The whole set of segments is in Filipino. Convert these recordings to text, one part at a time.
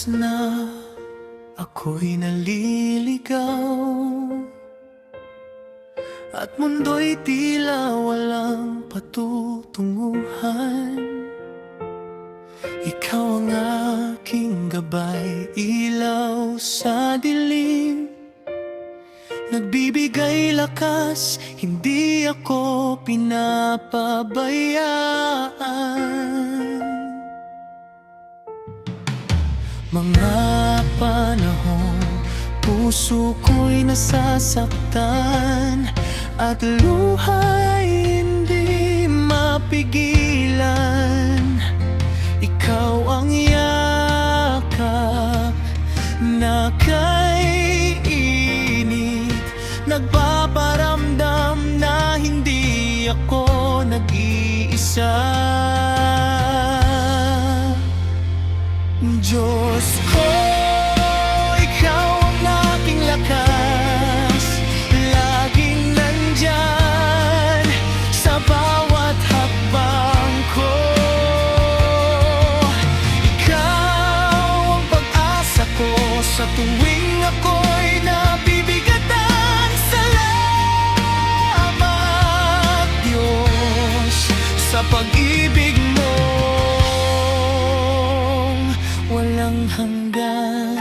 na ako'y naliligaw at mundo'y tila walang patutunguhan. Ikaw ang aking gabay, ilaw sa dilim, nagbibigay lakas, hindi ako pinapabayaan. Mga panahong puso ko'y nasasaktan at luha'y hindi mapigilan. Ikaw ang yakap na kay init, nagpaparamdam na hindi ako nag-iisa. Diyos ko, ikaw ang aking lakas, laging nandyan sa bawat hakbang ko. Ikaw ang pag-asa ko sa tuwing ako'y nabibigatan. Salamat, Diyos, sa pag-ibig mo walang hanggan.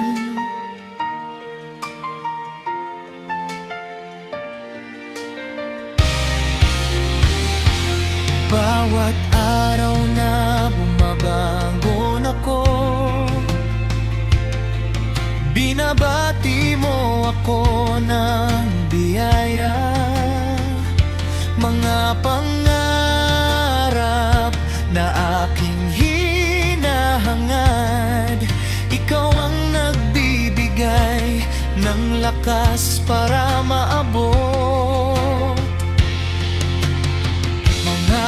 Bawat araw na bumabangon ako, binabati mo ako ng biyaya. Mga pangarap na aking hinahangad, ikaw ang nagbibigay ng lakas para maabot. Mga